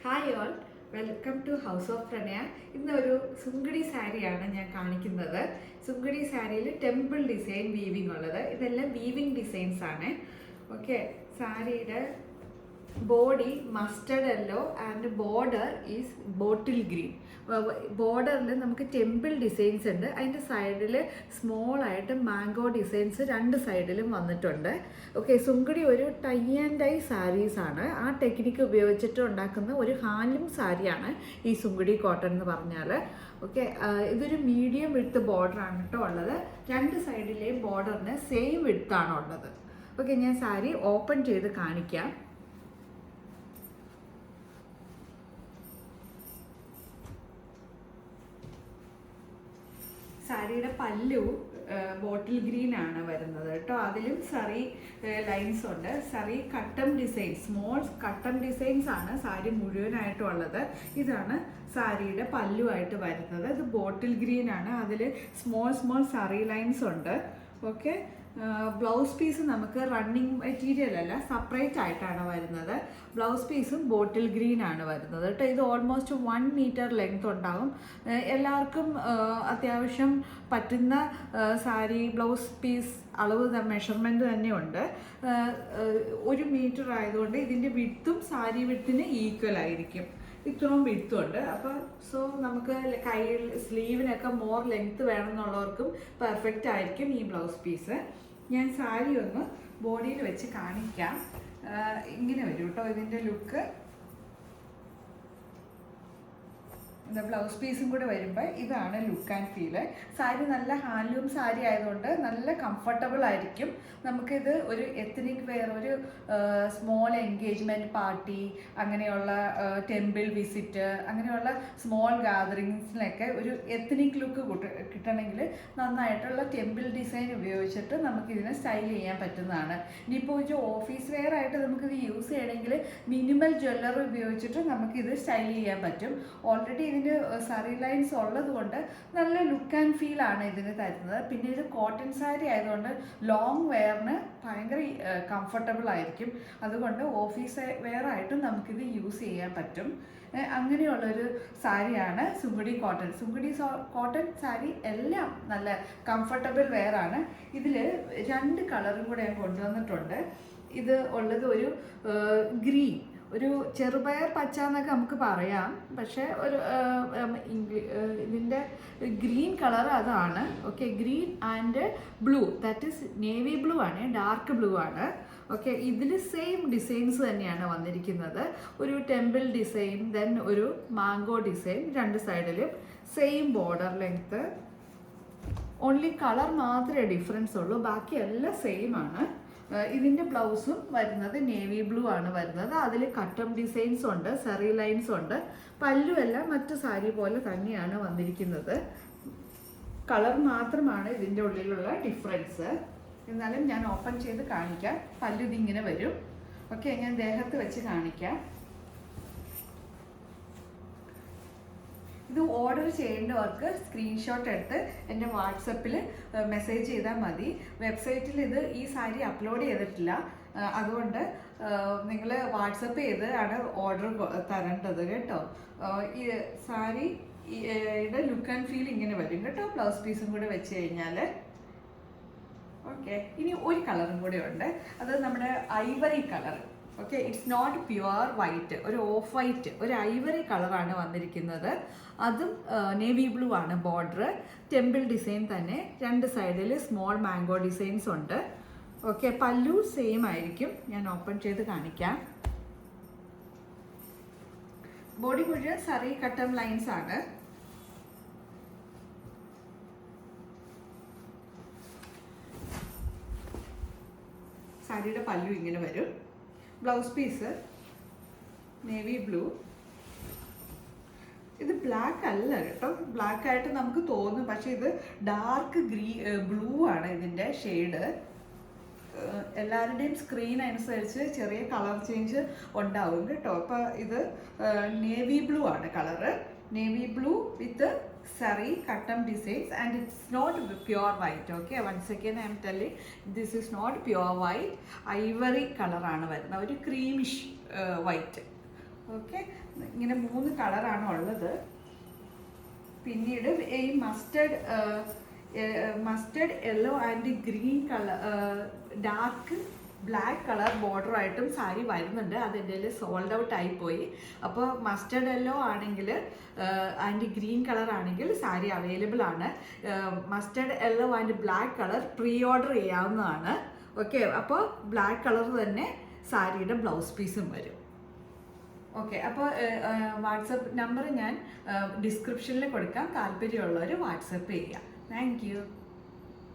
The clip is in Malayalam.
Hi all, welcome to house of Pranaya. ഇന്നൊരു സുങ്കടി സാരിയാണ് ഞാൻ കാണിക്കുന്നത്. സുങ്കടി സാരിയിൽ ടെമ്പിൾ ഡിസൈൻ വീവിംഗ് ഉള്ളത്. ഇതെല്ലാം വീവിംഗ് ഡിസൈൻസ് ആണ്. ഓക്കെ, സാരിയുടെ body mustard yellow and border is bottle green. ബോർഡറിൽ നമുക്ക് ടെമ്പിൾ ഡിസൈൻസ് ഉണ്ട്. അതിൻ്റെ സൈഡിൽ സ്മോൾ ആയിട്ട് മാംഗോ ഡിസൈൻസ് രണ്ട് സൈഡിലും വന്നിട്ടുണ്ട്. ഓക്കെ, സുങ്കടി ഒരു ടൈ ആൻഡ് ഡൈ സാരീസ് ആണ്. ആ ടെക്നിക്ക് ഉപയോഗിച്ചിട്ട് ഉണ്ടാക്കുന്ന ഒരു ഹാൻഡ്ലൂം സാരിയാണ് ഈ സുങ്കടി കോട്ടൺ എന്ന് പറഞ്ഞാൽ. ഓക്കെ, ഇതൊരു മീഡിയം വിഡ്ത്ത് ബോർഡറാണ് കേട്ടോ ഉള്ളത്. രണ്ട് സൈഡിലെയും ബോർഡറിന് സെയിം വിഡ്ത്താണ് ഉള്ളത്. ഓക്കെ, ഞാൻ സാരി ഓപ്പൺ ചെയ്ത് കാണിക്കാം. സാരിയുടെ പല്ലു ബോട്ടിൽ ഗ്രീൻ ആണ് വരുന്നത് കേട്ടോ. അതിലും സറി ലൈൻസ് ഉണ്ട്. സറി കട്ടം ഡിസൈൻ, സ്മോൾ കട്ടം ഡിസൈൻസ് ആണ് സാരി മുഴുവനായിട്ടും ഉള്ളത്. ഇതാണ് സാരിയുടെ പല്ലുവായിട്ട് വരുന്നത്. ഇത് ബോട്ടിൽ ഗ്രീൻ ആണ്. അതിൽ സ്മോൾ സറി ലൈൻസ് ഉണ്ട്. ഓക്കെ, ബ്ലൗസ് പീസ് നമുക്ക് റണ്ണിങ് മെറ്റീരിയൽ അല്ല, സെപ്പറേറ്റ് ആയിട്ടാണ് വരുന്നത്. ബ്ലൗസ് പീസും ബോട്ടിൽ ഗ്രീൻ ആണ് വരുന്നത് കേട്ടോ. ഇത് ഓൾമോസ്റ്റ് 1 മീറ്റർ ലെങ്ത് ഉണ്ടാകും. എല്ലാവർക്കും അത്യാവശ്യം പറ്റുന്ന സാരി ബ്ലൗസ് പീസ് അളവ് മെഷർമെൻറ്റ് തന്നെ ഉണ്ട്. 1 മീറ്റർ ആയതുകൊണ്ട് ഇതിൻ്റെ വിഡ്ത്തും സാരി വിഡ്ത്തിന് ഈക്വൽ ആയിരിക്കും. ഇത്രയും വിഡ്ത്തുണ്ട്. അപ്പോൾ നമുക്ക് കയ്യിൽ സ്ലീവിനൊക്കെ മോർ ലെങ്ത്ത് വേണമെന്നുള്ളവർക്കും പെർഫെക്റ്റ് ആയിരിക്കും ഈ ബ്ലൗസ് പീസ്. ഞാൻ സാരി ഒന്ന് ബോഡിയിൽ വെച്ച് കാണിക്കാം. ഇങ്ങനെ വരും കേട്ടോ ഇതിൻ്റെ ലുക്ക്. ബ്ലൗസ് പീസും കൂടെ വരുമ്പോൾ ഇതാണ് ലുക്ക് ആൻഡ് ഫീല്. സാരി നല്ല ഹാൻഡ്ലൂം സാരി ആയതുകൊണ്ട് നല്ല കംഫർട്ടബിൾ ആയിരിക്കും. നമുക്കിത് ഒരു എത്നിക് വെയർ, ഒരു സ്മോൾ എൻഗേജ്മെൻറ്റ് പാർട്ടി, അങ്ങനെയുള്ള ടെമ്പിൾ വിസിറ്റ്, അങ്ങനെയുള്ള സ്മോൾ ഗാദറിങ്സിനൊക്കെ ഒരു എത്നിക് ലുക്ക് കിട്ടണമെങ്കിൽ നന്നായിട്ടുള്ള ടെമ്പിൾ ഡിസൈൻ ഉപയോഗിച്ചിട്ട് നമുക്കിതിനെ സ്റ്റൈൽ ചെയ്യാൻ പറ്റുന്നതാണ്. ഇനിയിപ്പോൾ ഒരു ഓഫീസ് വെയർ ആയിട്ട് നമുക്കിത് യൂസ് ചെയ്യണമെങ്കിൽ മിനിമൽ ജ്വല്ലറി ഉപയോഗിച്ചിട്ട് നമുക്കിത് സ്റ്റൈൽ ചെയ്യാൻ പറ്റും. ഓൾറെഡി സറി ലൈൻസ് ഉള്ളത് കൊണ്ട് നല്ല ലുക്ക് ആൻഡ് ഫീൽ ആണ് ഇതിന് തരുന്നത്. പിന്നെ ഇത് കോട്ടൺ സാരി ആയതുകൊണ്ട് ലോങ് വെയറിന് ഭയങ്കര കംഫർട്ടബിൾ ആയിരിക്കും. അതുകൊണ്ട് ഓഫീസ് വെയർ ആയിട്ടും നമുക്കിത് യൂസ് ചെയ്യാൻ പറ്റും. അങ്ങനെയുള്ളൊരു സാരിയാണ് സുങ്കടി കോട്ടൺ. സുങ്കടി കോട്ടൺ സാരി എല്ലാം നല്ല കംഫർട്ടബിൾ വെയർ ആണ്. ഇതിൽ 2 കളറും കൂടെ ഞാൻ കൊണ്ടുവന്നിട്ടുണ്ട്. ഇത് ഉള്ളത് ഒരു ഗ്രീൻ, ഒരു ചെറുപയർ പച്ച എന്നൊക്കെ നമുക്ക് പറയാം. പക്ഷേ ഒരു ഇതിൻ്റെ ഗ്രീൻ കളർ അതാണ്. Okay, green and blue, that is navy blue ആണ്, ഡാർക്ക് ബ്ലൂ ആണ്. ഓക്കെ, ഇതിൽ സെയിം ഡിസൈൻസ് തന്നെയാണ് വന്നിരിക്കുന്നത്. ഒരു ടെമ്പിൾ ഡിസൈൻ, ദെൻ ഒരു മാംഗോ ഡിസൈൻ, രണ്ട് സൈഡിലും same border length. Only colour മാത്രമേ ഡിഫറൻസ് ഉള്ളൂ, ബാക്കി എല്ലാം സെയിം ആണ്. ഇതിൻ്റെ ബ്ലൗസും വരുന്നത് നേവി ബ്ലൂ ആണ് വരുന്നത്. അതിൽ കട്ടം ഡിസൈൻസ് ഉണ്ട്, സെറി ലൈൻസ് ഉണ്ട്. പല്ലുമെല്ലാം മറ്റു സാരി പോലെ തന്നെയാണ് വന്നിരിക്കുന്നത്. കളർ മാത്രമാണ് ഇതിൻ്റെ ഉള്ളിലുള്ള ഡിഫറൻസ്. എന്നാലും ഞാൻ ഓപ്പൺ ചെയ്ത് കാണിക്കാം. പല്ലു ഇതിങ്ങനെ വരും. ഓക്കെ, ഞാൻ ദേഹത്ത് വെച്ച് കാണിക്കാം. ഇത് ഓർഡർ ചെയ്യേണ്ടവർക്ക് സ്ക്രീൻഷോട്ട് എടുത്ത് എൻ്റെ വാട്സപ്പിൽ മെസ്സേജ് ചെയ്താൽ മതി. വെബ്സൈറ്റിൽ ഈ സാരി അപ്ലോഡ് ചെയ്തിട്ടില്ല. അതുകൊണ്ട് നിങ്ങൾ വാട്സപ്പ് ചെയ്ത് ആണ് ഓർഡർ തരേണ്ടത് കേട്ടോ. ഈ സാരിയുടെ ലുക്ക് ആൻഡ് ഫീൽ ഇങ്ങനെ വരും കേട്ടോ, ബ്ലൗസ് പീസും കൂടെ വെച്ച് കഴിഞ്ഞാൽ. ഓക്കെ, ഇനി ഒരു കളറും കൂടെ ഉണ്ട്. അത് നമ്മുടെ ivory colour. Okay, it's not pure white, ഒരു ഓഫ് വൈറ്റ്, ഒരു ഐവറി കളറാണ് വന്നിരിക്കുന്നത്. അതും നേവി ബ്ലൂ ആണ് ബോർഡർ. ടെമ്പിൾ ഡിസൈൻ തന്നെ, രണ്ട് സൈഡിൽ സ്മോൾ മാംഗോ ഡിസൈൻസ് ഉണ്ട്. ഓക്കെ, പല്ലു സെയിം ആയിരിക്കും. ഞാൻ ഓപ്പൺ ചെയ്ത് കാണിക്കാം. ബോഡി മുഴുവൻ സറി കട്ടം ലൈൻസ് ആണ്. സാരിയുടെ പല്ലു ഇങ്ങനെ വരും. Blouse piece navy blue. ഇത് ബ്ലാക്ക് അല്ല കേട്ടോ, ബ്ലാക്ക് ആയിട്ട് നമുക്ക് തോന്നും, പക്ഷെ ഇത് ഡാർക്ക് ബ്ലൂ ആണ് ഇതിൻ്റെ ഷെയ്ഡ്. എല്ലാവരുടെയും സ്ക്രീൻ അനുസരിച്ച് ചെറിയ കളർ ചേഞ്ച് ഉണ്ടാവും കേട്ടോ. അപ്പോൾ ഇത് നേവി ബ്ലൂ ആണ് colour. Navy blue with sari cuttom designs, and it's not pure white. Okay, once again I am telling, this is not pure white, ivory color aanu varuna, oru creamish white. Okay, ഇങ്ങനെ 3 കളറാണ് ഉള്ളത്. പിന്നീട് ഈ mustard yellow and green colour dark black colour ബോർഡറായിട്ടും സാരി വരുന്നുണ്ട്. അത് എൻ്റെ സോൾഡ് ഔട്ട് ആയിപ്പോയി. അപ്പോൾ മസ്റ്റേർഡ് യെല്ലോ ആണെങ്കിൽ ആൻഡ് ഗ്രീൻ കളർ ആണെങ്കിൽ സാരി അവൈലബിൾ ആണ്. Mustard yellow and black colour pre order ചെയ്യാവുന്നതാണ്. ഓക്കെ, അപ്പോൾ ബ്ലാക്ക് കളർ തന്നെ സാരിയുടെ ബ്ലൗസ് പീസും വരും. ഓക്കെ, അപ്പോൾ വാട്സപ്പ് നമ്പർ ഞാൻ ഡിസ്ക്രിപ്ഷനിൽ കൊടുക്കാം. താല്പര്യമുള്ളവർ വാട്സപ്പ് ചെയ്യാം. Thank you.